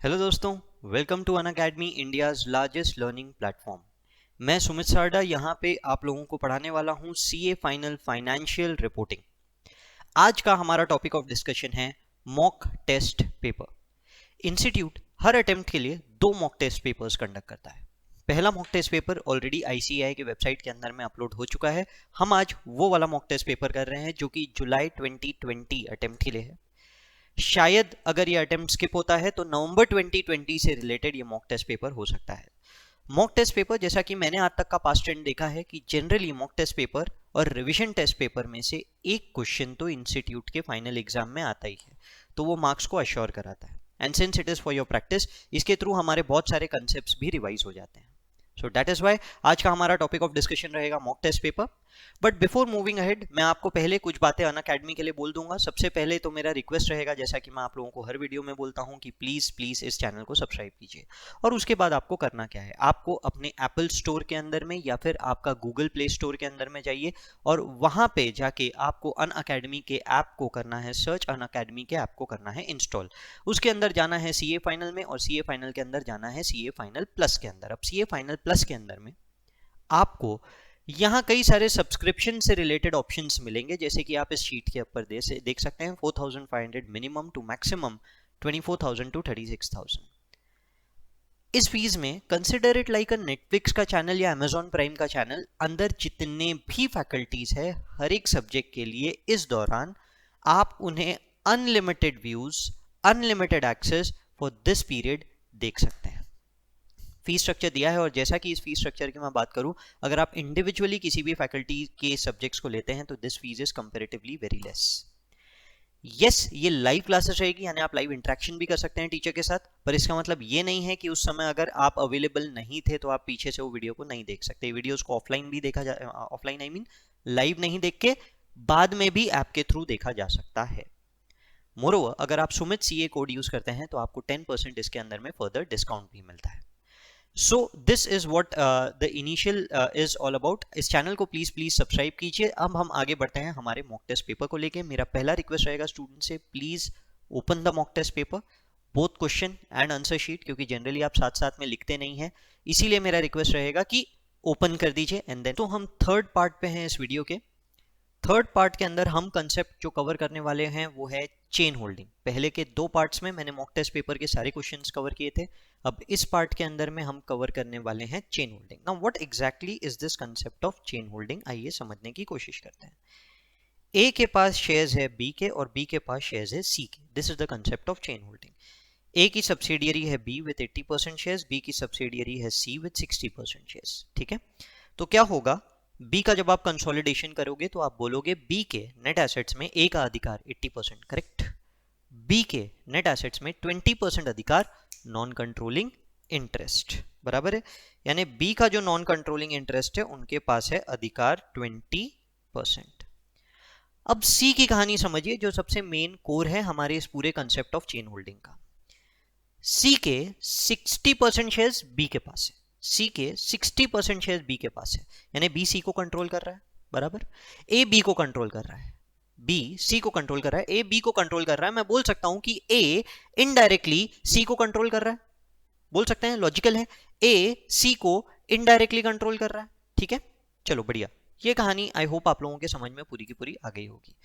Hello दोस्तों, welcome to Unacademy India's largest learning platform. मैं सुमित सारडा यहाँ पे आप लोगों को पढ़ाने वाला हूँ सीए फाइनल फाइनेंशियल रिपोर्टिंग। आज का हमारा टॉपिक ऑफ डिस्कशन है मॉक टेस्ट पेपर। इंस्टीट्यूट हर अटेम्प्ट के लिए 2 मॉक टेस्ट पेपर्स कंडक्ट करता है। पहला mock test paper already ICAI के वेबसाइट के अंदर में अपलोड हो चुका है। हम आज वो वाला मॉक टेस्ट पेपर कर रहे हैं जो कि जुलाई 2020 अटेम्प्ट के लिए है। शायद अगर ये अटेम्प्ट स्किप होता है तो नवंबर 2020 से रिलेटेड ये मॉक टेस्ट पेपर हो सकता है। मॉक टेस्ट पेपर, जैसा कि मैंने आज तक का पास्ट ट्रेंड देखा है कि जनरली मॉक टेस्ट पेपर और रिवीजन टेस्ट पेपर में से एक क्वेश्चन तो इंस्टीट्यूट के फाइनल एग्जाम में आता ही है, तो वो मार्क्स को अश्योर कराता है। And since it is for your practice, इसके थ्रू हमारे बहुत सारे कंसेप्ट्स भी रिवाइज हो जाते हैं। सो दैट इज वाई आज का हमारा टॉपिक ऑफ डिस्कशन रहेगा mock test paper. But before moving ahead, मैं आपको पहले कुछ बातें अनअकैडमी के लिए बोल दूंगा। सबसे पहले तो मेरा रिक्वेस्ट रहेगा, जैसा कि मैं आप लोगों को हर वीडियो में बोलता हूं, कि प्लीज प्लीज इस चैनल को सब्सक्राइब कीजिए। और उसके बाद आपको करना क्या है, आपको अपने एप्पल स्टोर के अंदर में या फिर आपका गूगल प्ले स्टोर के अंदर में जाइए और वहां पे जाके आपको अनअकैडमी के ऐप को करना है सर्च, अनअकैडमी के ऐप को करना है इंस्टॉल। उसके अंदर जाना है सीए फाइनल में और सीए फाइनल के अंदर जाना है सीए फाइनल प्लस के अंदर। अब सीए फाइनल प्लस के अंदर में आपको यहाँ कई सारे सब्सक्रिप्शन से रिलेटेड ऑप्शंस मिलेंगे, जैसे कि आप इस शीट के ऊपर देख सकते हैं 4500 मिनिमम टू मैक्सिमम 24,000 टू 36,000। इस फीस में consider it like a Netflix का चैनल या अमेजॉन प्राइम का चैनल। अंदर जितने भी फैकल्टीज है हर एक सब्जेक्ट के लिए इस दौरान आप उन्हें unlimited views, unlimited access for this period देख सकते हैं। फीस स्ट्रक्चर दिया है और जैसा कि इस फीस स्ट्रक्चर की मैं बात करूं, अगर आप इंडिविजुअली किसी भी फैकल्टी के सब्जेक्ट्स को लेते हैं तो this fees is comparatively very less. Yes, ये लाइव क्लासेस रहेगी, यानी आप लाइव इंटरेक्शन भी कर सकते हैं टीचर के साथ, पर इसका मतलब ये नहीं है कि उस समय अगर आप अवेलेबल नहीं थे तो आप पीछे से वो वीडियो को नहीं देख सकते। वीडियोस को ऑफलाइन भी देखा जा, ऑफलाइन आई मीन लाइव नहीं देख के बाद में भी ऐप के थ्रू देखा जा सकता है। मोरोवर, अगर आप सुमित सीए कोड यूज करते हैं तो आपको 10% इसके अंदर में फर्दर डिस्काउंट भी मिलता है। So this is what the initial is all about. इस चैनल को प्लीज प्लीज सब्सक्राइब कीजिए। अब हम आगे बढ़ते हैं हमारे मॉक टेस्ट पेपर को लेके। मेरा पहला रिक्वेस्ट रहेगा स्टूडेंट से, please open the mock test paper, both question and answer sheet, क्योंकि जनरली आप साथ साथ में लिखते नहीं हैं, इसीलिए मेरा रिक्वेस्ट रहेगा कि ओपन कर दीजिए। एंड देन तो हम थर्ड पार्ट पे हैं इस वीडियो के। थर्ड पार्ट के अंदर हम कंसेप्ट जो कवर करने वाले हैं वो है चेन होल्डिंग। पहले के 2 पार्ट्स में मैंने मॉक टेस्ट पेपर के सारे क्वेश्चंस कवर किए थे। अब इस पार्ट के अंदर में हम कवर करने वाले हैं chain holding. Now what exactly is this concept of chain holding, आइए समझने की कोशिश करते हैं। ए के पास शेयर्स है बी के और बी के पास शेयर्स है सी के। This is the concept of chain holding. A की सब्सिडियरी है बी विद 80% शेयर्स, बी की सब्सिडियरी है सी विद 60% शेयर्स। ठीक है, तो क्या होगा, बी का जब आप कंसोलिडेशन करोगे तो आप बोलोगे बी के नेट एसेट्स में ए का अधिकार 80%, करेक्ट। बी के नेट एसेट्स में 20% अधिकार नॉन कंट्रोलिंग इंटरेस्ट, बराबर है। यानी बी का जो नॉन कंट्रोलिंग इंटरेस्ट है उनके पास है अधिकार 20%। अब सी की कहानी समझिए, जो सबसे मेन कोर है हमारे इस पूरे कंसेप्ट ऑफ चेन होल्डिंग का। सी के 60% शेयर्स बी के पास है, सी के 60% शेयर बी के पास है, यानी बी सी को कंट्रोल कर रहा है, बराबर। ए बी को कंट्रोल कर रहा है, बी सी को कंट्रोल कर रहा है, ए बी को कंट्रोल कर रहा है। मैं बोल सकता हूं कि ए इनडायरेक्टली सी को कंट्रोल कर रहा है, बोल सकते हैं, लॉजिकल है। ए सी को इनडायरेक्टली कंट्रोल कर रहा है, ठीक है। चलो बढ़िया, ये कहानी आई होप आप लोगों के समझ में पूरी की पूरी आ गई होगी।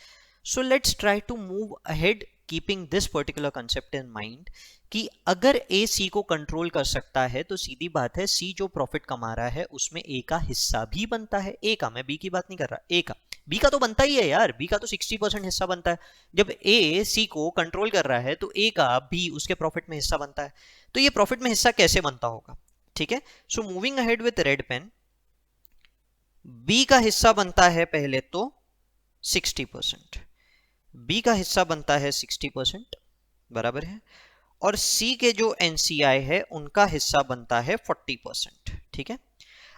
So let's try to move ahead keeping this particular concept in mind कि अगर ए सी को कंट्रोल कर सकता है तो सीधी बात है सी जो प्रॉफिट कमा रहा है उसमें ए का हिस्सा भी बनता है। ए का, मैं बी की बात नहीं कर रहा, ए का, बी का तो बनता ही है यार, बी का तो 60% हिस्सा बनता है। जब ए सी को कंट्रोल कर रहा है तो ए का भी उसके प्रॉफिट में हिस्सा बनता है। तो ये प्रॉफिट में हिस्सा कैसे बनता होगा, ठीक है। So moving ahead with red pen, B का हिस्सा बनता है पहले तो 60%, बी का हिस्सा बनता है 60%, बराबर है। और सी के जो एनसीआई है उनका हिस्सा बनता है 40%, ठीक है।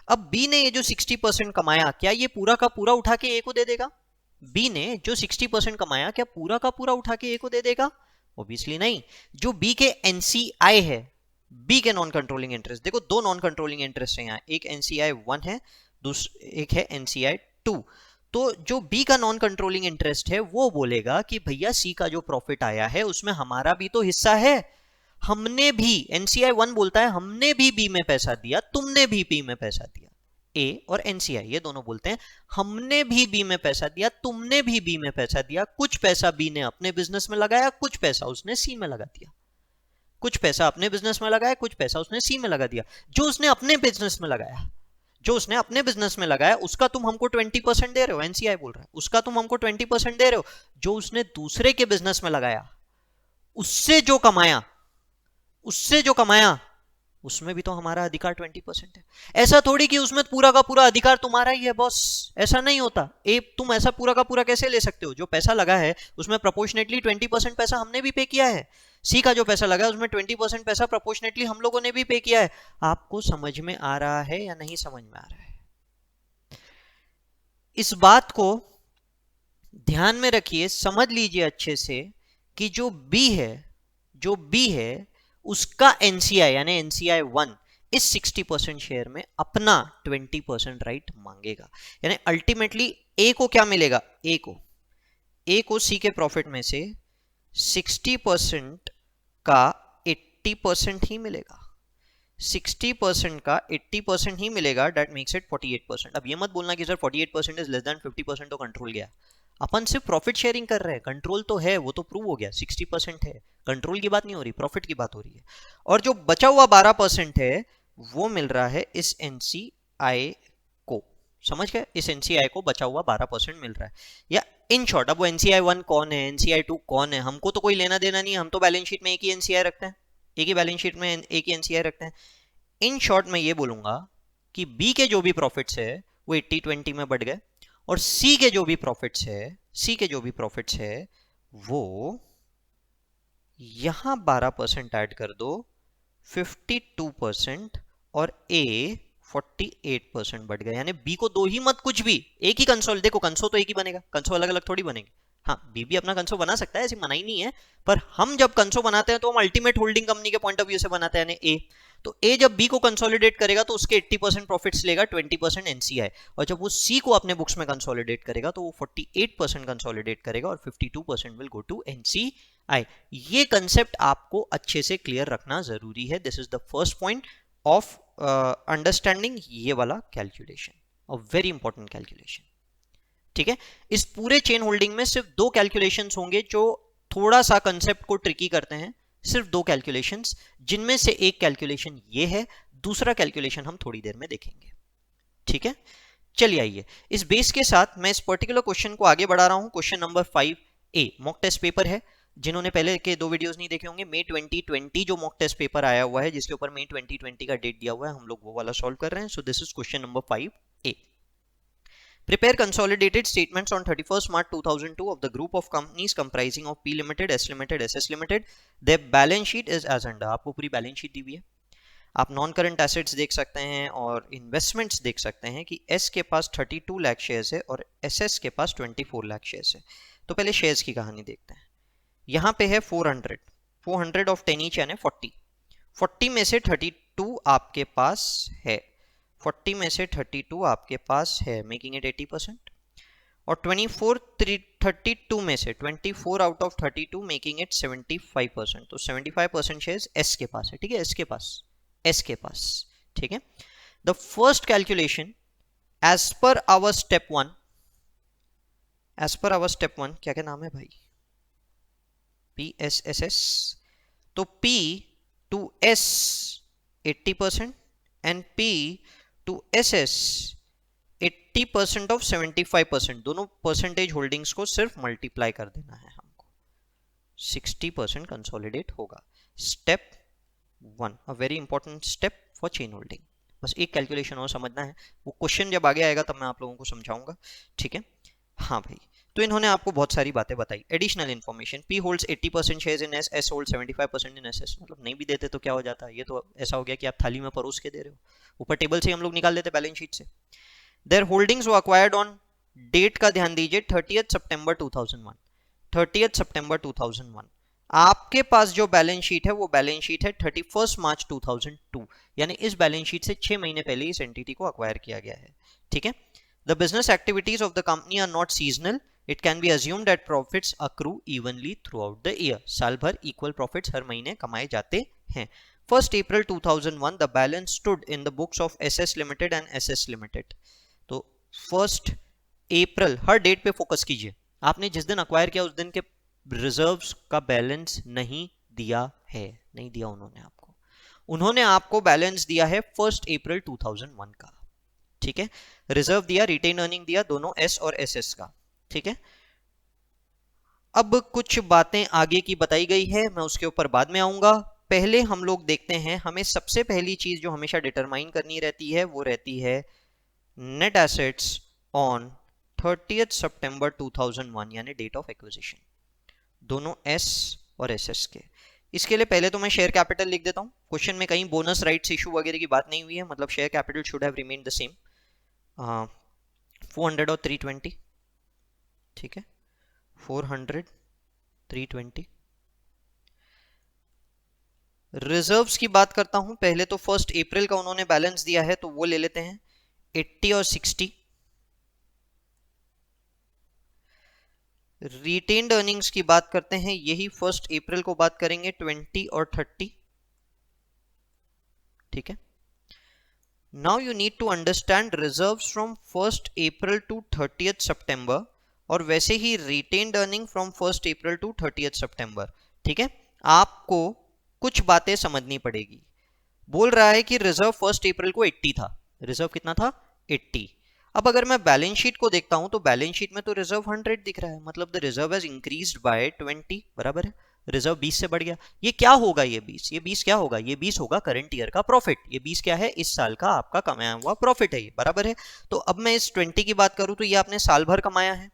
अब बी ने ये जो 60% कमाया, क्या ये पूरा का पूरा उठा के ए को दे देगा? बी ने जो 60% कमाया क्या पूरा का पूरा उठा के ए को दे देगा? ऑब्वियसली नहीं। जो बी के एनसीआई है, बी के नॉन कंट्रोलिंग इंटरेस्ट, देखो 2 नॉन कंट्रोलिंग इंटरेस्ट है यहाँ, एक एनसीआई 1 है, एक है एनसीआई 2। तो जो बी का नॉन कंट्रोलिंग इंटरेस्ट है वो बोलेगा कि भैया सी का जो प्रॉफिट आया है उसमें हमारा भी तो हिस्सा है। हमने भी, एनसीआई 1 बोलता है हमने भी बी में पैसा दिया, तुमने भी बी में पैसा दिया। ए और एनसीआई ये दोनों बोलते हैं हमने भी बी में पैसा दिया, तुमने भी बी में पैसा दिया। कुछ पैसा बी ने अपने बिजनेस में लगाया, कुछ पैसा उसने सी में लगा दिया। कुछ पैसा अपने बिजनेस में लगाया, कुछ पैसा उसने सी में लगा दिया। जो उसने अपने बिजनेस में लगाया, जो उसने अपने बिजनेस में लगाया, उसका तुम हमको 20% दे रहे हो, एनसीआई बोल रहा है उसका तुम हमको 20% दे रहे हो। जो उसने दूसरे के बिजनेस में लगाया, उससे जो कमाया, उसमें भी तो हमारा अधिकार 20% है। ऐसा थोड़ी कि उसमें पूरा का पूरा अधिकार तुम्हारा ही है बॉस, ऐसा नहीं होता। तुम ऐसा पूरा का पूरा कैसे ले सकते हो? जो पैसा लगा है उसमें प्रोपोर्शनेटली 20% पैसा हमने भी पे किया है। सी का जो पैसा लगा है उसमें 20% पैसा प्रोपोर्शनेटली हम लोगों ने भी पे किया है। आपको समझ में आ रहा है या नहीं समझ में आ रहा है? इस बात को ध्यान में रखिए, समझ लीजिए अच्छे से कि जो बी है उसका एनसीआई यानी एनसीआई 1 इस 60% शेयर में अपना 20% राइट मांगेगा। यानी अल्टीमेटली ए को क्या मिलेगा? ए को सी के प्रॉफिट में से 60% का 80% ही मिलेगा। 60% का 80% ही मिलेगा, दैट मेक्स इट 48%। अब ये मत बोलना कि सर 48% इज लेस देन 50%, तो कंट्रोल गया। अपन सिर्फ प्रॉफिट शेयरिंग कर रहे हैं, कंट्रोल तो है, वो तो प्रूव हो गया, 60% है। कंट्रोल की बात नहीं हो रही, प्रॉफिट की बात हो रही है। और जो बचा हुआ 12% है वो मिल रहा है इस एनसीआई को। समझ गए? इस एनसीआई को बचा हुआ 12% मिल रहा है। या इन शॉर्ट, अब वो एनसीआई 1 कौन है, एनसीआई 2 कौन है, हमको तो कोई लेना देना नहीं है। हम तो बैलेंस शीट में एक ही एनसीआई रखते हैं, एक ही बैलेंस शीट में एक ही एनसीआई रखते हैं। इन शॉर्ट मैं ये बोलूंगा कि बी के जो भी प्रॉफिट्स है वो 80-20 में बढ़ गए, और सी के जो भी प्रॉफिट्स है वो यहां 12% ऐड कर दो, 52%, और ए 48% बढ़ गया। यानी बी को दो ही मत, कुछ भी, एक ही कंसोल। देखो कंसोल तो एक ही बनेगा, कंसोल अलग अलग थोड़ी बनेंगे। हाँ, बी भी अपना कंसो बना सकता है, ऐसी मनाही नहीं है, पर हम जब कंसो बनाते हैं तो हम अल्टीमेट होल्डिंग कंपनी के पॉइंट ऑफ व्यू से बनाते हैं। ए तो ए जब बी को कंसोलिडेट करेगा तो उसके 80% प्रॉफिट्स लेगा, 20% एनसीआई, और जब वो सी को अपने बुक्स में कंसोलिडेट करेगा तो वो 48% कंसोलिडेट करेगा और 52% विल गो टू एनसीआई। ये कंसेप्ट आपको अच्छे से क्लियर रखना जरूरी है। This is the first point of understanding ये वाला कैलकुलेशन, और वेरी इंपॉर्टेंट कैलकुलेशन। ठीक है, इस पूरे चेन होल्डिंग में सिर्फ दो कैलकुलेशंस होंगे जो थोड़ा सा कंसेप्ट को ट्रिकी करते हैं। सिर्फ दो कैलकुलेशंस, जिनमें से एक कैलकुलेशन ये है, दूसरा कैलकुलेशन हम थोड़ी देर में देखेंगे। ठीक है, चलिए आइए इस बेस के साथ मैं इस पर्टिकुलर क्वेश्चन को आगे बढ़ा रहा हूं। Question number 5A mock test paper है। जिन्होंने पहले के दो वीडियोस नहीं देखे होंगे, मई 2020 जो मॉक टेस्ट पेपर आया हुआ है जिसके ऊपर मई 2020 का डेट दिया हुआ है, हम लोग वो वाला सॉल्व कर रहे हैं। सो this is question number 5A। Prepare consolidated statements on 31st March 2002 of the group of companies comprising of P Limited, S Limited, SS Limited. Their balance sheet is as under. आपको पूरी balance sheet दी हुई है। आप non current assets देख सकते हैं और investments देख सकते हैं कि S के पास 32 लाख शेयर्स है और SS के पास 24 लाख शेयर्स है। तो पहले शेयर्स की कहानी देखते हैं। यहाँ पे है 400 ऑफ 10 ईच यानी 40 में से 32 आपके पास है, 40 में से 32 आपके पास है, मेकिंग इट 80%। और 32 में से 24 आउट ऑफ 32 मेकिंग इट 75%। तो 75% शेयर्स एस के पास है। ठीक है, एस के पास। ठीक है, the first calculation as per our step one, क्या क्या नाम है भाई? PSSS। तो P to S 80% and P to SS 80% of 75%। दोनों परसेंटेज होल्डिंग्स को सिर्फ मल्टीप्लाई कर देना है हमको, 60% कंसोलिडेट होगा। Step 1, a very important step for chain holding. बस एक कैलकुलेशन और समझना है, वो क्वेश्चन जब आगे आएगा तब मैं आप लोगों को समझाऊंगा। ठीक है, हाँ भाई। तो इन्होंने आपको बहुत सारी बातें बताई। Additional information, P holds 80% shares in S, S holds 75% in SS। मतलब नहीं भी देते तो क्या हो जाता है? ये तो ऐसा हो गया कि आप थाली में परोस के दे रहे हो। ऊपर टेबल से हम लोग निकाल देते बैलेंस शीट से। Their holdings were acquired on date का ध्यान दीजिए 30 सितंबर 2001। आपके पास जो बैलेंस शीट है वो बैलेंस शीट है 31 मार्च 2002, यानी इस बैलेंस शीट से 6 महीने पहले इस एंटिटी को अक्वायर किया गया है। ठीक है, the business activities of the company are not seasonal it can be assumed that profits accrue evenly throughout the year, साल भर इक्वल प्रॉफिट्स हर महीने कमाए जाते हैं। 1 April 2001 the balance stood in the books of SS limited and SS limited. तो 1 April, हर date पे focus कीजिए, आपने जिस दिन अक्वायर किया उस दिन के रिजर्व्स का बैलेंस नहीं दिया है, नहीं दिया उन्होंने आपको, उन्होंने आपको बैलेंस दिया है 1 April 2001 का, ठीक है। रिजर्व दिया, रिटेन अर्निंग दिया, दोनों एस और एसएस का, ठीक है। अब कुछ बातें आगे की बताई गई है, मैं उसके ऊपर बाद में आऊंगा। पहले हम लोग देखते हैं, हमें सबसे पहली चीज जो हमेशा डिटरमाइन करनी रहती है वो रहती है net assets on 30th September 2001 यानी डेट ऑफ एक्विजिशन, दोनों एस और एसएस के। इसके लिए पहले तो मैं शेयर कैपिटल लिख देता हूं, क्वेश्चन में कहीं बोनस राइट्स इशू वगैरह की बात नहीं हुई है, मतलब share capital should have remained the same, 400 और 320, ठीक है, 400 320। रिजर्व्स की बात करता हूं, पहले तो 1 April का उन्होंने बैलेंस दिया है तो वो ले लेते हैं 80 और 60। रिटेन्ड अर्निंग्स की बात करते हैं, यही 1 April को बात करेंगे 20 और 30, ठीक है। Now you need to understand reserves from 1 April to 30th September और वैसे ही retained earning from 1 April to 30th September, ठीक है। आपको कुछ बातें समझनी पड़ेगी। बोल रहा है कि रिजर्व 1 April को 80 था, रिजर्व कितना था 80। अब अगर मैं बैलेंस शीट को देखता हूं तो बैलेंस शीट में तो रिजर्व 100 दिख रहा है, मतलब the reserve has increased by 20, बराबर है, रिजर्व 20 से बढ़ गया। ये क्या होगा, ये 20 क्या होगा, ये 20 होगा करंट ईयर का प्रॉफिट, ये 20 क्या है, इस साल का आपका कमाया हुआ प्रॉफिट है ये, बराबर है। तो अब मैं इस 20 की बात करूं तो ये आपने साल भर कमाया है,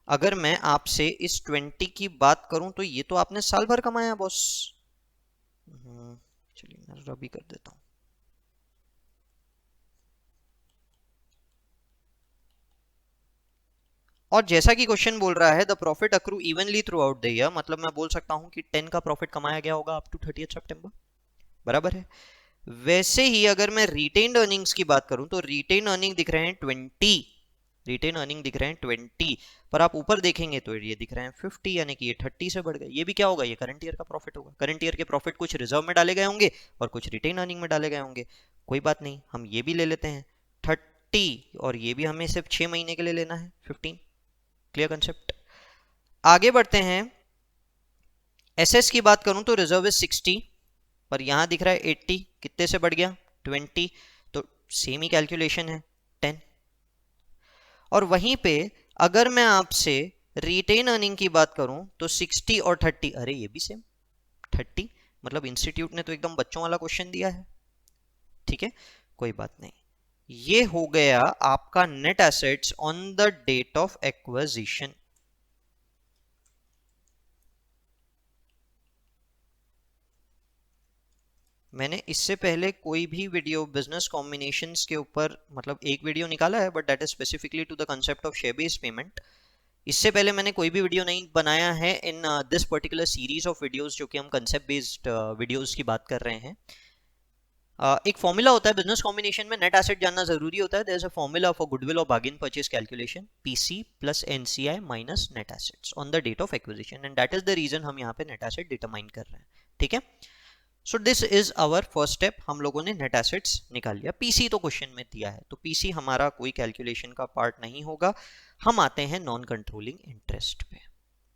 अगर मैं आपसे इस 20 की बात करूं तो ये तो आपने साल भर कमाया बॉस। चलिए मैं रबी कर देता हूं, और जैसा कि क्वेश्चन बोल रहा है the profit accrue evenly throughout the year, मतलब मैं बोल सकता हूं कि 10 का प्रॉफिट कमाया गया होगा अप टू 30th September, बराबर है। वैसे ही अगर मैं रिटेन्ड अर्निंग्स की बात करूं तो रिटेन अर्निंग दिख रहे हैं 20, रिटेन अर्निंग दिख रहे हैं 20, पर आप ऊपर देखेंगे तो ये दिख रहे हैं 50, यानी कि ये 30 से बढ़ गए। ये भी क्या होगा, ये करंट ईयर का प्रॉफिट होगा। करंट ईयर के प्रॉफिट कुछ रिजर्व में डाले गए होंगे और कुछ रिटेन अर्निंग में डाले गए होंगे, कोई बात नहीं, हम ये भी ले लेते हैं 30, और ये भी हमें सिर्फ 6 महीने के लिए लेना है 15। Clear concept. आगे बढ़ते हैं, एसएस की बात करूं तो रिजर्व इज 60, पर यहां दिख रहा है 80, कितने से बढ़ गया 20, तो सेम ही कैलकुलेशन है 10। और वहीं पे अगर मैं आपसे रिटेन अर्निंग की बात करूं तो 60 और 30, अरे ये भी सेम 30, मतलब इंस्टीट्यूट ने तो एकदम बच्चों वाला क्वेश्चन दिया है, ठीक है, कोई बात नहीं। ये हो गया आपका net assets on the date of acquisition. मैंने इससे पहले कोई भी वीडियो बिजनेस कॉम्बिनेशंस के ऊपर, मतलब एक वीडियो निकाला है, but that is specifically to the concept of share based payment. इससे पहले मैंने कोई भी वीडियो नहीं बनाया है in this particular series of videos, जो कि हम कंसेप्ट बेस्ड वीडियोस की बात कर रहे हैं। एक फॉर्मूला होता है बिजनेस कॉम्बिनेशन में, नेट एसेट जानना जरूरी होता है। There is a formula for goodwill और bargain purchase calculation, PC plus NCI minus net assets on the date of acquisition, and that is the reason हम यहाँ पे नेट एसेट डिटरमाइन कर रहे हैं, ठीक है। So this is our first step, हम लोगों ने नेट एसेट्स निकाल लिया। पीसी तो क्वेश्चन में दिया है, तो पीसी हमारा कोई कैलकुलेशन का पार्ट नहीं होगा। हम आते हैं नॉन कंट्रोलिंग इंटरेस्ट पे।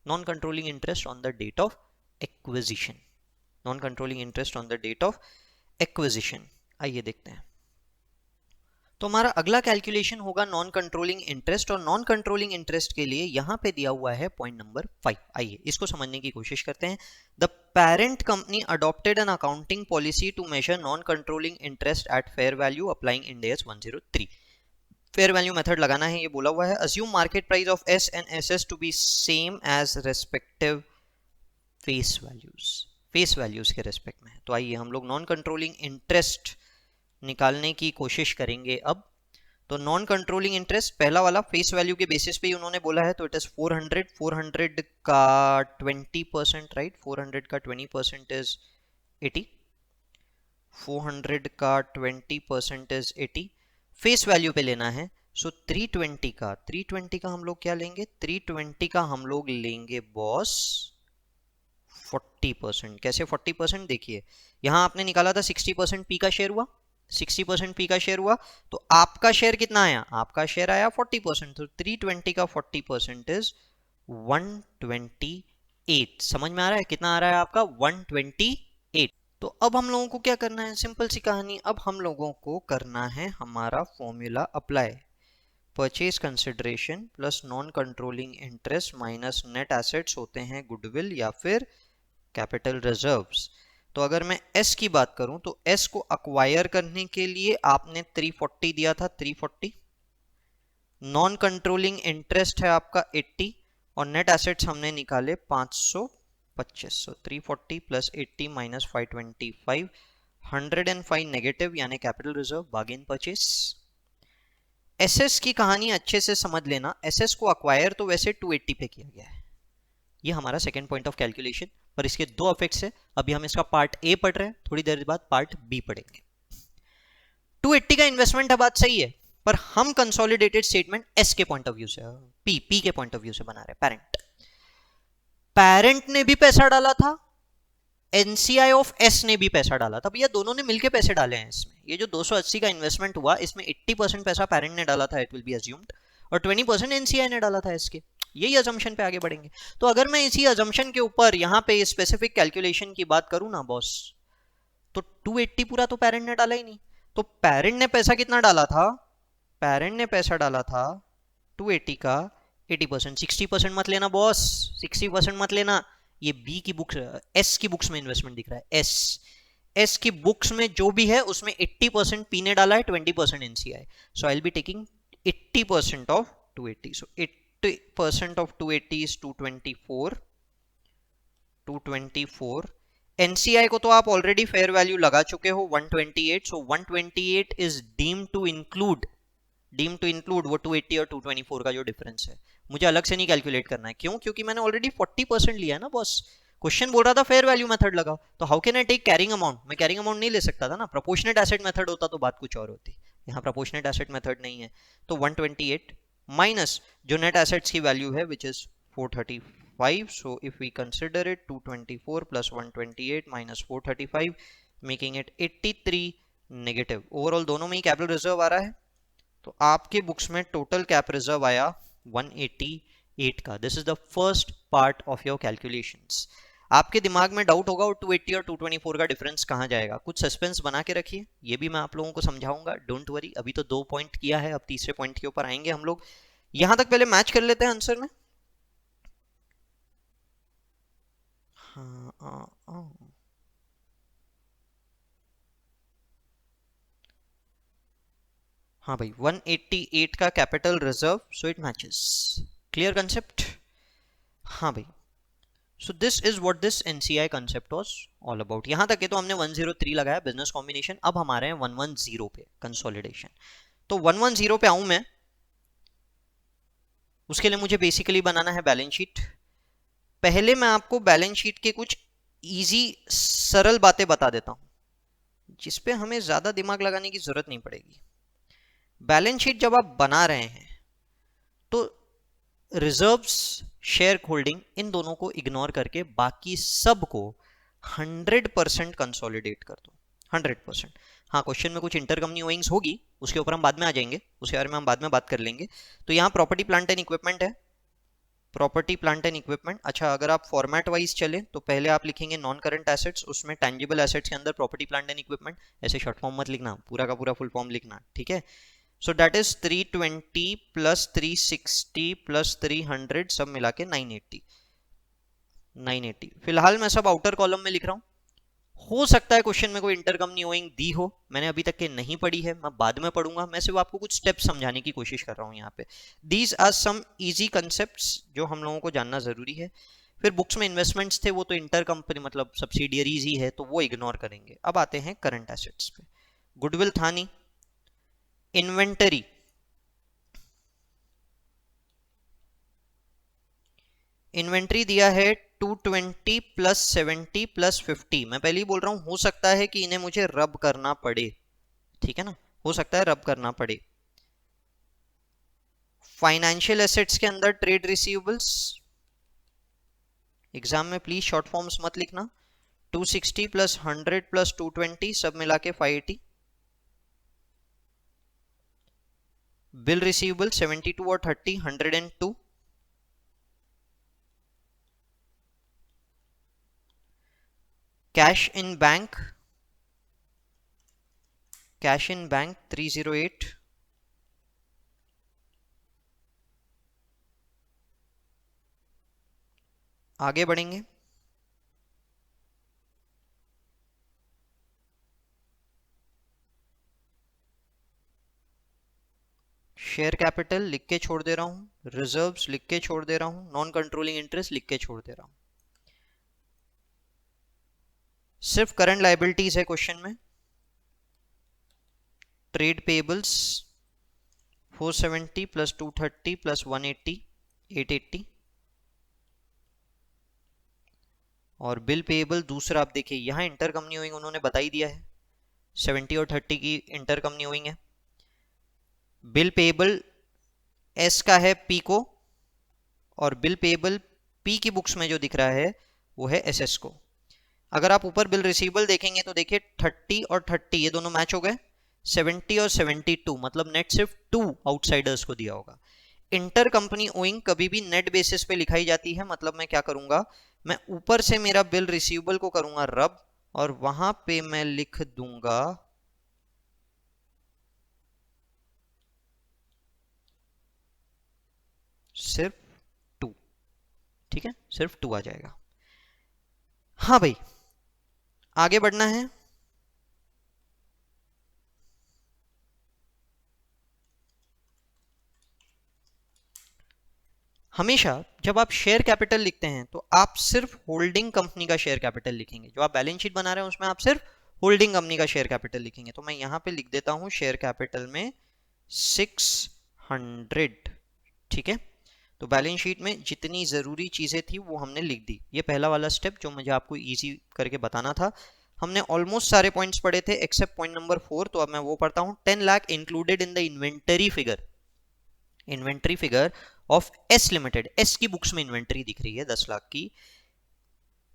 Non controlling interest on the date of acquisition, non controlling interest on the date of acquisition, आइए देखते हैं। तो हमारा अगला कैलकुलेशन होगा नॉन कंट्रोलिंग इंटरेस्ट, और नॉन कंट्रोलिंग इंटरेस्ट के लिए यहां पे दिया हुआ है पॉइंट नंबर 5। आइए इसको समझने की कोशिश करते हैं। The parent company adopted an accounting policy to measure non controlling interest at fair value applying Ind AS 103। Fair value method लगाना है, ये बोला हुआ है। Assume market price of S and SS to be same as respective face values, face values के respect में है। तो आइए हम लोग नॉन कंट्रोलिंग इंटरेस्ट निकालने की कोशिश करेंगे अब। तो नॉन कंट्रोलिंग इंटरेस्ट पहला वाला फेस वैल्यू के बेसिस पे ही उन्होंने बोला है, तो इट इज 400 का 20%, राइट, 400 का 20% इज 80, 400 का 20% इज 80, फेस वैल्यू पे लेना है। सो 320 का हम लोग क्या लेंगे, 320 का हम लोग लेंगे बॉस 40%। कैसे 40%? देखिए यहां आपने निकाला था 60% पी का शेयर हुआ, 60% पी का शेयर हुआ, तो आपका शेयर कितना आया, आपका शेयर आया 40%। तो 320 का 40% इज 128। समझ में आ रहा है कितना आ रहा है आपका, 128। तो अब हम लोगों को क्या करना है, सिंपल सी कहानी, अब हम लोगों को करना है हमारा formula apply. Purchase consideration plus non controlling interest minus net assets होते हैं गुडविल या फिर कैपिटल रिजर्व्स। तो अगर मैं एस की बात करूं तो एस को अक्वायर करने के लिए आपने 340 दिया था, 340। नॉन कंट्रोलिंग इंटरेस्ट है आपका 80 और नेट एसेट्स हमने निकाले 525। 340 प्लस 80 माइनस 525, 105 नेगेटिव यानी कैपिटल रिजर्व बागेन परचेस। एसएस की कहानी अच्छे से समझ लेना, एसएस को अक्वायर तो वैसे 280 पे किया गया है, ये हमारा सेकंड पॉइंट ऑफ कैलकुलेशन, पर इसके दो इफेक्ट्स है। अभी हम इसका पार्ट ए पढ़ रहे हैं, थोड़ी देर बाद पार्ट बी पढ़ेंगे। 280 का इन्वेस्टमेंट है, बात सही है, पर हम कंसोलिडेटेड स्टेटमेंट एस के पॉइंट ऑफ व्यू से, पी के पॉइंट ऑफ व्यू से बना रहे हैं। पेरेंट ने भी पैसा डाला था, एनसीआई ऑफ एस ने भी पैसा डाला था, भैया दोनों ने मिलकर पैसे डाले हैं इसमें। ये जो 280 का इन्वेस्टमेंट हुआ इसमें 80% पैसा पेरेंट ने डाला था, इट विल बी अज्यूम्ड, और 20% एनसीआई ने डाला था इसके। यही अजम्पशन पे आगे बढ़ेंगे। तो अगर मैं इसी अजम्पशन के ऊपर यहाँ पे स्पेसिफिक कैलकुलेशन की बात करूं ना बॉस, तो 280 पूरा तो पेरेंट ने डाला ही नहीं। तो पेरेंट ने पैसा कितना डाला था, पेरेंट ने पैसा डाला था 280 का 80%। 60% मत लेना बॉस, 60% मत लेना, ये बी की बुक्स, एस की बुक्स में इन्वेस्टमेंट दिख रहा है। एस की बुक्स में जो भी है उसमें 80% पी ने डाला है, 20% NCI. So I will be taking 80% of 280। So 80% of 280 is 224। NCI को तो आप ऑलरेडी फेयर वैल्यू लगा चुके हो 128। सो 128 इज डीम्ड टू इंक्लूड वो 280 और 224 का जो डिफरेंस है, मुझे अलग से नहीं कैलकुलेट करना है। क्यों? क्योंकि मैंने ऑलरेडी 40% लिया है ना बॉस। क्वेश्चन बोल रहा था फेयर वैल्यू मेथड लगाओ, तो how can I take carrying amount, मैं कैरिंग अमाउंट नहीं ले सकता था ना। प्रोपोर्शनेट एसेट मेथड होता तो बात कुछ और होती, यहाँ प्रोपोर्शनेट एसेट मेथड नहीं है। तो 128 माइनस जो नेट एसेट्स की वैल्यू है which is 435। So if we consider it 224 plus 128 minus 435 making it 83 negative. Overall दोनों में ही कैपिटल रिजर्व आ रहा है, तो आपके बुक्स में टोटल कैप रिजर्व आया 188 का। This is the first part of your calculations. आपके दिमाग में डाउट होगा और 280 और 224 का डिफरेंस कहां जाएगा, कुछ सस्पेंस बना के रखिए, ये भी मैं आप लोगों को समझाऊंगा, डोंट वरी। अभी तो 2 पॉइंट किया है, अब तीसरे पॉइंट के ऊपर आएंगे हम लोग। यहां तक पहले मैच कर लेते हैं आंसर में। हाँ भाई 188 का capital reserve, so it matches. Clear concept? हाँ भाई, सो this is what this NCI concept was all about. यहां तक के तो हमने 103 लगाया बिजनेस कॉम्बिनेशन। अब हमारे हैं 110 पे कंसोलिडेशन। तो 110 पे आऊं मैं, उसके लिए मुझे बेसिकली बनाना है बैलेंस शीट। पहले मैं आपको बैलेंस शीट के कुछ इजी सरल बातें बता देता हूं, जिसपे हमें ज्यादा दिमाग लगाने की जरूरत नहीं पड़ेगी। बैलेंस शीट जब आप बना रहे हैं तो रिजर्व्स, शेयर होल्डिंग, इन दोनों को इग्नोर करके बाकी सब को 100% कंसोलिडेट कर दो, 100%। हाँ, क्वेश्चन में कुछ इंटरकंपनी ओइंग्स होगी, उसके ऊपर हम बाद में आ जाएंगे, उसके बारे में हम बाद में बात कर लेंगे। तो यहाँ प्रॉपर्टी प्लांट एंड इक्विपमेंट है, प्रॉपर्टी प्लांट एंड इक्विपमेंट। अच्छा, अगर आप फॉर्मेट वाइज चले तो पहले आप लिखेंगे नॉन करंट एसेट्स, उसमें टेंजिबल एसेट्स के अंदर प्रॉपर्टी प्लांट एंड इक्विपमेंट। ऐसे शॉर्ट फॉर्म मत लिखना, पूरा का पूरा फुल फॉर्म लिखना, ठीक है। So that is 320 plus 360 plus 300 सब मिला के 980। फिलहाल मैं सब आउटर कॉलम में लिख रहा हूं। हो सकता है क्वेश्चन में कोई इंटरकंपनी ओइंग दी हो, मैंने अभी तक के नहीं पढ़ी है, मैं बाद में पढ़ूंगा। मैं सिर्फ आपको कुछ स्टेप्स समझाने की कोशिश कर रहा हूं यहाँ पे। These are some easy concepts जो हम लोगों को जानना जरूरी है। फिर बुक्स में इन्वेस्टमेंट्स थे, वो तो इंटरकंपनी मतलब सब्सिडियरीज ही है, तो वो इग्नोर करेंगे। अब आते हैं करंट एसेट्स पे। गुडविल था नहीं, इन्वेंटरी, इन्वेंट्री दिया है 220 प्लस 70 प्लस 50। मैं पहले ही बोल रहा हूं, हो सकता है कि इन्हें मुझे रब करना पड़े, ठीक है ना, हो सकता है रब करना पड़े। फाइनेंशियल एसेट्स के अंदर ट्रेड रिसीवेबल्स, एग्जाम में प्लीज शॉर्ट फॉर्म्स मत लिखना, 260 प्लस 100 प्लस 220 सब मिला के 580। बिल रिसीवेबल 72 और 30 102। Cash in bank 308। आगे बढ़ेंगे। शेयर कैपिटल लिख के छोड़ दे रहा हूं, रिजर्व्स लिख के छोड़ दे रहा हूं, नॉन कंट्रोलिंग इंटरेस्ट लिख के छोड़ दे रहा हूं। सिर्फ करंट लायबिलिटीज है क्वेश्चन में। Trade payables 470 plus 230 plus 180 880। और बिल पेबल दूसरा आप देखिए यहां इंटर कंपनी ओइंग उन्होंने बता ही दिया है, 70 और 30 की इंटर कंपनी ओइंग है। बिल पेबल एस का है पी को, और बिल पेबल पी की बुक्स में जो दिख रहा है वो है एस एस को। अगर आप ऊपर बिल रिसीवेबल देखेंगे तो देखिए 30 और 30 ये दोनों मैच हो गए, 70 और 72 मतलब नेट सिर्फ 2 आउटसाइडर्स को दिया होगा। इंटर कंपनी ओइंग कभी भी नेट बेसिस पे लिखाई जाती है, मतलब मैं क्या करूंगा, मैं ऊपर से मेरा बिल रिसीवेबल को करूंगा रब, और वहां पे मैं लिख दूंगा सिर्फ 2। ठीक है, सिर्फ 2 आ जाएगा। हाँ भाई, आगे बढ़ना है। हमेशा जब आप शेयर कैपिटल लिखते हैं तो आप सिर्फ होल्डिंग कंपनी का शेयर कैपिटल लिखेंगे। जो आप बैलेंस शीट बना रहे हैं उसमें आप सिर्फ होल्डिंग कंपनी का शेयर कैपिटल लिखेंगे। तो मैं यहां पे लिख देता हूं शेयर कैपिटल में 600। ठीक है, तो बैलेंस शीट में जितनी जरूरी चीजें थी वो हमने लिख दी। ये पहला वाला स्टेप जो मुझे आपको इजी करके बताना था। हमने ऑलमोस्ट सारे पॉइंट्स पढ़े थे एक्सेप्ट पॉइंट नंबर 4, तो अब मैं वो पढ़ता हूं। 10 lakh included in the inventory figure, inventory figure of S limited, S की बुक्स में इन्वेंटरी दिख रही है 10 लाख की,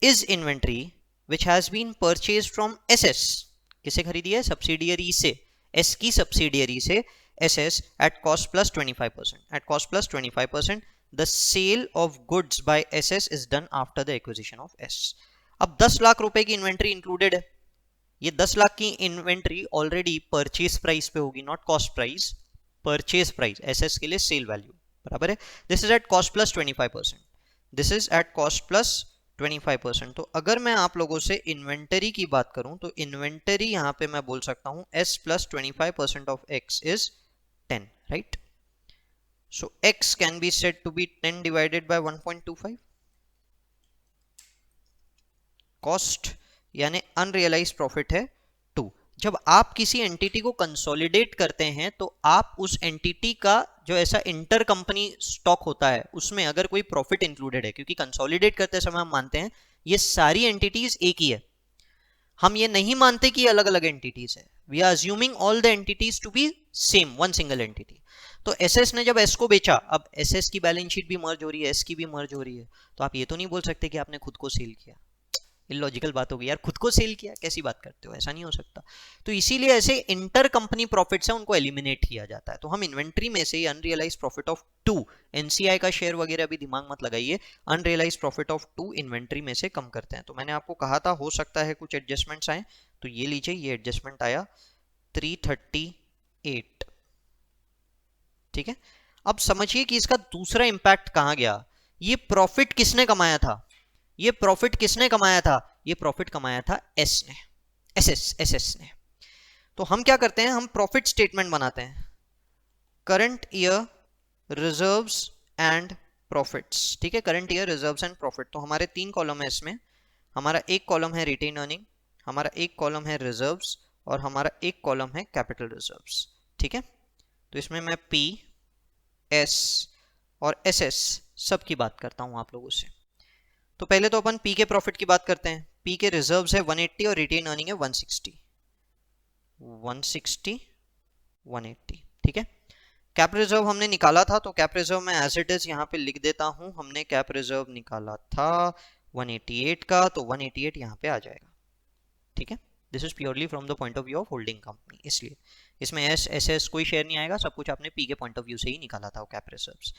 is inventory which has been purchase from S S. किसे खरीदी है? सब्सिडियरी से, एस की सब्सिडियरी से S S at cost plus 25%, at cost plus 25%। The sale of goods by S S is done after the acquisition of S. अब 10 लाख रुपए की inventory included है। ये 10 लाख की इन्वेंट्री ऑलरेडी परचेज प्राइस पे होगी, not cost price, purchase price, SS के लिए सेल वैल्यू बराबर है। This is eight cost plus 25%, this is eight cost plus 25%। तो अगर मैं आप लोगों से इन्वेंटरी की बात करूं तो इन्वेंटरी यहां पे मैं बोल सकता हूं S plus 25% of X is 10, right? So X can be said to be 10 divided by 1.25। Cost यानी अनरियलाइज्ड प्रॉफिट है 2। जब आप किसी एंटिटी को कंसोलिडेट करते हैं तो आप उस एंटिटी का जो ऐसा इंटर कंपनी स्टॉक होता है उसमें अगर कोई प्रॉफिट इंक्लूडेड है, क्योंकि कंसोलिडेट करते समय हम मानते हैं ये सारी एंटिटीज एक ही है, हम ये नहीं मानते कि अलग अलग एंटिटीज है। We are assuming all the entities to be same, one single entity. तो एसएस ने जब एस को बेचा, अब एसएस की बैलेंस शीट भी मर्ज हो रही है, एस की भी मर्ज हो रही है, तो आप ये तो नहीं बोल सकते कि आपने खुद को सेल किया। इलॉजिकल बात होगी यार, खुद को सेल किया, कैसी बात करते हो, ऐसा नहीं हो सकता। तो इसीलिए ऐसे इंटर कंपनी प्रॉफिट्स हैं उनको एलिमिनेट किया जाता है। तो हम इन्वेंट्री में से अनरियलाइज प्रॉफिट ऑफ 2, एनसीआई का शेयर वगैरह अभी दिमाग मत लगाइए, अनरियलाइज प्रॉफिट ऑफ 2 इन्वेंट्री में से कम करते हैं। तो मैंने आपको कहा था हो सकता है कुछ एडजस्टमेंट्स आए, तो ये लीजिए, ये एडजस्टमेंट आया 338। ठीक है, अब समझिए कि इसका दूसरा इंपैक्ट कहां गया। ये प्रॉफिट किसने कमाया था? ये प्रॉफिट किसने कमाया था? ये प्रॉफिट कमाया था एस ने, एसएस ने। तो हम क्या करते हैं, हम प्रॉफिट स्टेटमेंट बनाते हैं, current year reserves and profits. ठीक है, current year reserves and profit. तो हमारे 3 कॉलम है इसमें, हमारा एक कॉलम है रिटेन अर्निंग, हमारा एक कॉलम है रिजर्व्स, और हमारा एक कॉलम है कैपिटल रिजर्व्स। ठीक है, तो इसमें मैं पी, एस और एसएस सब की बात करता हूं आप लोगों से। तो पहले तो अपन पी के प्रॉफिट की बात करते हैं। पी के रिजर्व्स है 180 और रिटेन अर्निंग है 160, 180। ठीक है, कैप रिजर्व हमने निकाला था, तो कैप रिजर्व मैं एज इट इज यहाँ पे लिख देता हूँ। हमने कैप रिजर्व निकाला था 188 का, तो 188 यहाँ पे आ जाएगा। ठीक है, this is purely from the point of view of holding company, इसलिए इसमें एस एस एस कोई शेयर नहीं आएगा, सब कुछ आपने पी के पॉइंट ऑफ व्यू से ही निकाला था वो कैप रिजर्व्स।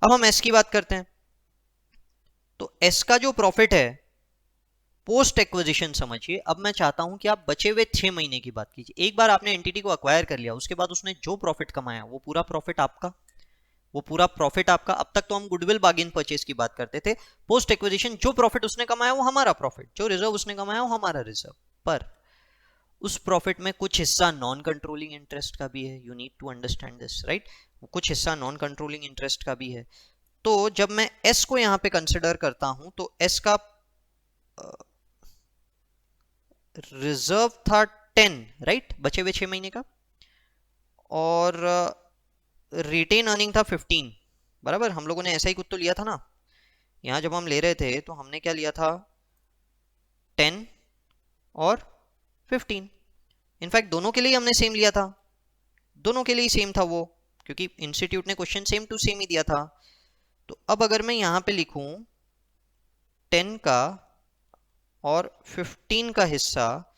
अब हम एस की बात करते हैं। तो एस का जो प्रॉफिट है पोस्ट एक्विजिशन समझिए। अब मैं चाहता हूं कि आप बचे हुए 6 महीने की बात कीजिए। एक बार आपने एंटिटी को अक्वायर कर लिया, उसके बाद उसने जो प्रॉफिट कमाया वो पूरा प्रॉफिट आपका, वो पूरा प्रॉफिट आपका। अब तक तो हम गुडविल बार्गेन परचेज की बात करते थे। पोस्ट एक्विजिशन जो प्रॉफिट उसने कमाया वो हमारा प्रॉफिट, जो रिजर्व उसने कमाया वो हमारा रिजर्व। पर उस प्रॉफिट में कुछ हिस्सा नॉन कंट्रोलिंग इंटरेस्ट का भी है। You need to understand this, right. कुछ हिस्सा नॉन कंट्रोलिंग इंटरेस्ट का भी है। तो जब मैं एस को यहां पे कंसिडर करता हूं, तो एस का रिजर्व था 10, राइट, बचे हुए 6 महीने का, और रिटेन अर्निंग था 15, बराबर। हम लोगों ने ऐसा ही कुछ तो लिया था ना। यहां जब हम ले रहे थे तो हमने क्या लिया था, 10 और 15। इनफैक्ट दोनों के लिए हमने सेम लिया था, दोनों के लिए सेम था वो, क्योंकि इंस्टीट्यूट ने क्वेश्चन सेम टू सेम ही दिया था। तो अब अगर मैं यहां पे लिखूं 10 का और 15 का हिस्सा,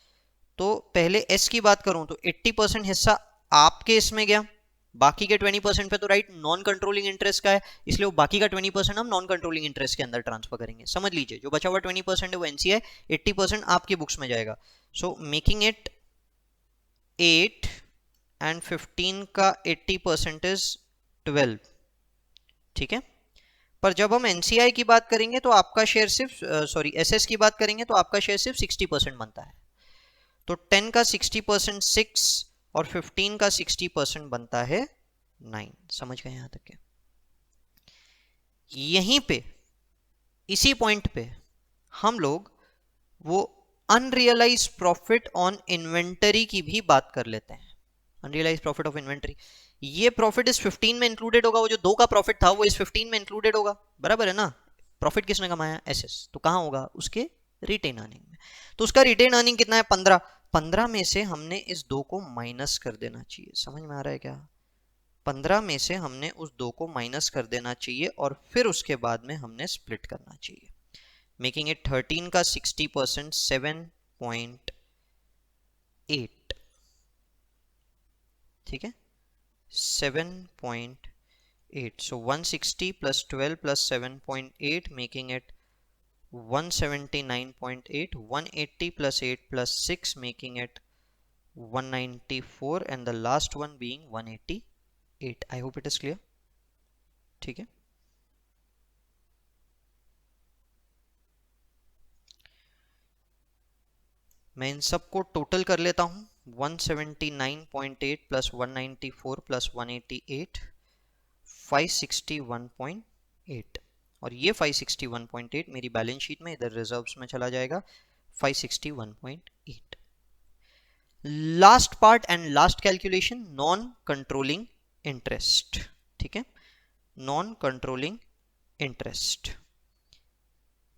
तो पहले एस की बात करूं तो 80% हिस्सा आपके इसमें गया, बाकी के 20% पे तो राइट नॉन कंट्रोलिंग इंटरेस्ट का है, इसलिए वो बाकी का 20% हम नॉन कंट्रोलिंग इंटरेस्ट के अंदर ट्रांसफर करेंगे। समझ लीजिए, जो बचा हुआ 20% है वो एनसीआई, 80% आपकी बुक्स में जाएगा। सो मेकिंग इट 8 एंड 15 का 80% इज 12। ठीक है, पर जब हम एनसीआई की बात करेंगे तो आपका शेयर सिर्फ सॉरी एसएस की बात करेंगे तो आपका शेयर सिर्फ 60% बनता है। तो 10 का 60% 6 और 15 का 60% बनता है 9। समझ गए यहां तक के? यहीं पे इसी पॉइंट पे हम लोग वो अनरियलाइज प्रॉफिट ऑन इन्वेंटरी की भी बात कर लेते हैं। अनरियलाइज प्रॉफिट ऑफ इन्वेंटरी, ये प्रॉफिट इस 15 में इंक्लूडेड होगा। वो जो 2 का प्रॉफिट था वो इस 15 में इंक्लूडेड होगा, बराबर है ना। प्रॉफिट किसने कमाया, एसएस, तो कहां होगा, उसके रिटेन अर्निंग में। तो उसका रिटेन अर्निंग कितना है, 15। 15 में से हमने इस 2 को माइनस कर देना चाहिए। समझ में आ रहा है क्या? 15 में से हमने उस 2 को माइनस कर देना चाहिए और फिर उसके बाद में हमने स्प्लिट करना चाहिए, मेकिंग इट 13 का 60% 7.8। ठीक है, 7.8। so 160 plus 12 plus 7.8 making it 179.8. 180 plus 8 plus 6 making it 194 and the last one being 188. I hope it is clear. ठीक है, मैं इन सबको टोटल कर लेता हूं। 179.8 प्लस 194 प्लस 188 561.8, और ये 561.8 मेरी बैलेंस शीट में इधर रिजर्व्स में चला जाएगा 561.8। Last part and last calculation, non controlling interest. ठीक है, non controlling interest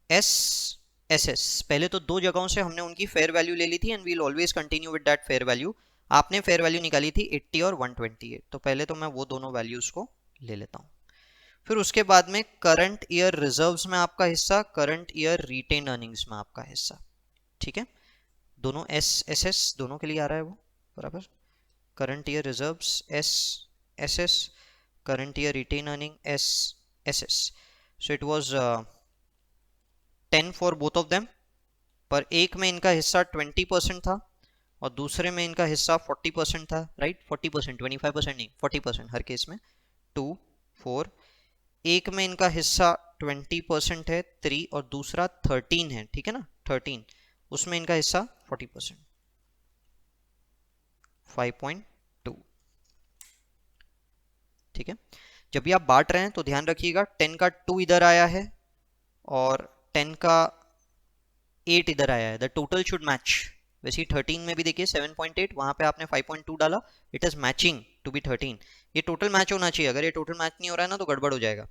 S S S. पहले तो 2 जगहों से हमने उनकी फेयर वैल्यू ले ली थी and we will always continue with that fair value. आपने फेयर वैल्यू निकाली थी 80 और 128, तो पहले तो मैं वो दोनों वैल्यूज को ले लेता हूं। फिर उसके बाद में करंट ईयर रिजर्व्स में आपका हिस्सा, करंट ईयर रिटेन अर्निंग्स में आपका हिस्सा। ठीक है, दोनों एस एस एस दोनों के लिए आ रहा है वो, बराबर। Current year reserves S S S, current year retained earning S S S. So it was 10 for both of them, पर एक में इनका हिस्सा 20% था और दूसरे में इनका हिस्सा 40% था, राइट। 40%, 25% नहीं, 40% हर केस में। 2 4, एक में इनका हिस्सा 20% है 3 और दूसरा 13 है, ठीक है ना, 13, उसमें इनका हिस्सा 40% 5.2। ठीक है, जब भी आप बांट रहे हैं तो ध्यान रखिएगा 10 का 2 इधर आया है और 10 का 8 इधर आया है, द टोटल शुड मैच। वैसे ही 13 में भी देखिए 7.8, वहां पे आपने 5.2 डाला, it is matching to be 13। ये टोटल मैच होना चाहिए, अगर ये टोटल मैच नहीं हो रहा है ना तो गड़बड़ हो जाएगा।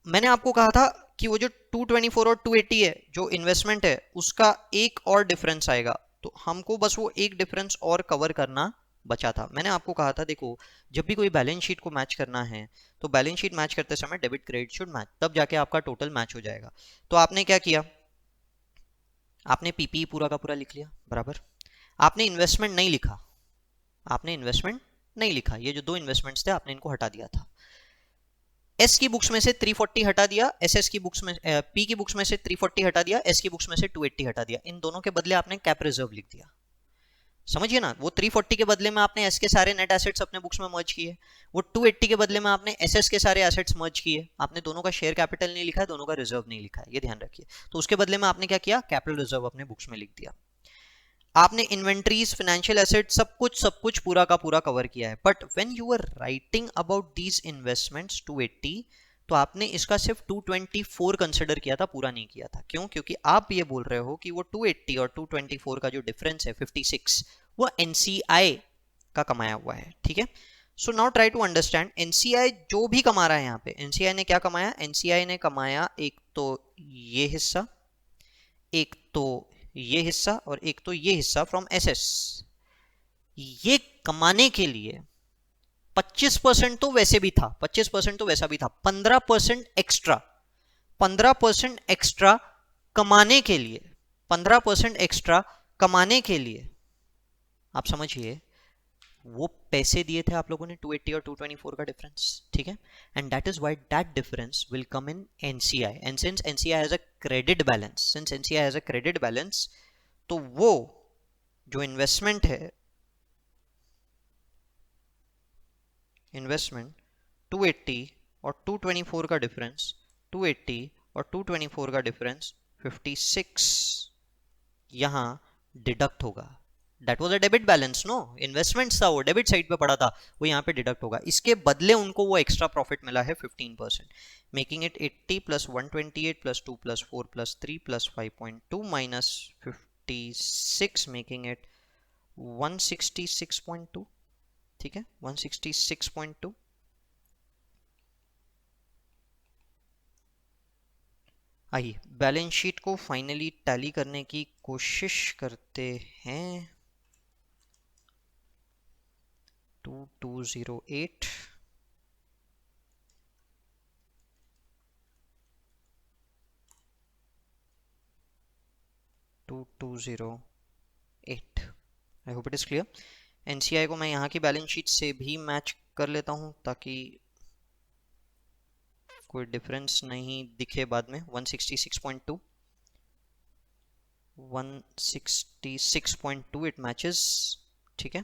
मैंने आपको कहा था कि वो जो 224 और 280 है जो इन्वेस्टमेंट है, उसका एक और डिफरेंस आएगा, तो हमको बस वो एक डिफरेंस और कवर करना बचा था। मैंने आपको कहा था देखो, जब भी कोई बैलेंस शीट को मैच करना है तो बैलेंस शीट मैच करते समय डेबिट क्रेडिट शुड मैच, तब जाके आपका टोटल मैच हो जाएगा। तो आपने क्या किया, आपने पीपीई पूरा का पूरा लिख लिया बराबर। आपने इन्वेस्टमेंट नहीं लिखा, आपने इन्वेस्टमेंट नहीं लिखा, ये जो दो इन्वेस्टमेंट्स थे आपने इनको हटा दिया था। एस की बुक्स में से 340 हटा दिया, एस एस की बुक्स में पी की बुक्स में से 340 हटा दिया, एस की बुक्स में से 280 हटा दिया। इन दोनों के बदले आपने कैप रिजर्व लिख दिया। समझिए ना, वो 340 के बदले में आपने एस के सारे नेट एसेट्स अपने बुक्स में मर्ज किए, वो 280 के बदले में आपने एस एस के सारे एसेट्स मर्ज किए। आपने दोनों का शेयर कैपिटल नहीं लिखा है, दोनों का रिजर्व नहीं लिखा है, ये ध्यान रखिए। तो उसके बदले में आपने क्या किया, कैपिटल रिजर्व अपने बुक्स में लिख दिया। आपने इन्वेंट्रीज, फाइनेंशियल एसेट, सब कुछ पूरा का पूरा कवर किया है। But when you are writing about these investments 280, तो आपने इसका सिर्फ 224 कंसिडर किया था, पूरा नहीं किया था। क्यों? क्योंकि आप ये बोल रहे हो कि वो 280 और 224 का जो डिफरेंस है 56, वो एनसीआई का कमाया हुआ है। ठीक है, so now try to understand NCI जो भी कमा रहा है यहाँ पे, एनसीआई ने क्या कमाया, एनसीआई ने कमाया एक तो ये हिस्सा, एक तो ये हिस्सा और एक तो ये हिस्सा फ्रॉम एसएस। ये कमाने के लिए 25% तो वैसे भी था, 25% तो वैसा भी था, 15% एक्स्ट्रा, 15% एक्स्ट्रा कमाने के लिए, 15% एक्स्ट्रा कमाने के लिए, आप समझिए वो पैसे दिए थे आप लोगों ने 280 और 224 का डिफरेंस। ठीक है, and that is why that difference will come in NCI. And since NCI has a credit balance, since NCI has a credit balance, तो वो जो इन्वेस्टमेंट है, इन्वेस्टमेंट 280 और 224 का डिफरेंस, 280 और 224 का डिफरेंस 56 यहां डिडक्ट होगा। That was a debit balance, no investments था, वो डेबिट साइड पे पड़ा था, वो यहाँ पे डिडक्ट होगा। इसके बदले उनको वो एक्स्ट्रा प्रॉफिट मिला है 15%, making it 80 plus 128 plus 2 plus 4 plus 3 plus 5.2 minus 56, making it 166.2। ठीक है, 166.2। आइए बैलेंस शीट को फाइनली टैली करने की कोशिश करते हैं। 2208 2208। I hope it is clear. NCI को मैं यहाँ की बैलेंस शीट से भी मैच कर लेता हूँ ताकि कोई डिफरेंस नहीं दिखे बाद में। 166.2, 166.2 इट मैचेस। ठीक है,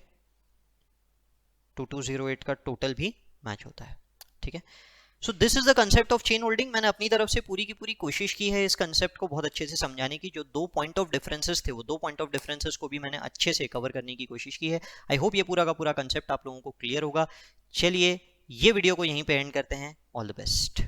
2208 का टोटल भी मैच होता है। ठीक है, so this is the concept of chain holding. मैंने अपनी तरफ से पूरी की पूरी कोशिश की है इस कंसेप्ट को बहुत अच्छे से समझाने की। जो दो पॉइंट ऑफ डिफरेंसेस थे, वो दो पॉइंट ऑफ डिफरेंसेस को भी मैंने अच्छे से कवर करने की कोशिश की है। आई होप ये पूरा का पूरा कंसेप्ट आप लोगों को क्लियर होगा। चलिए ये वीडियो को यहीं पे एंड करते हैं। All the best.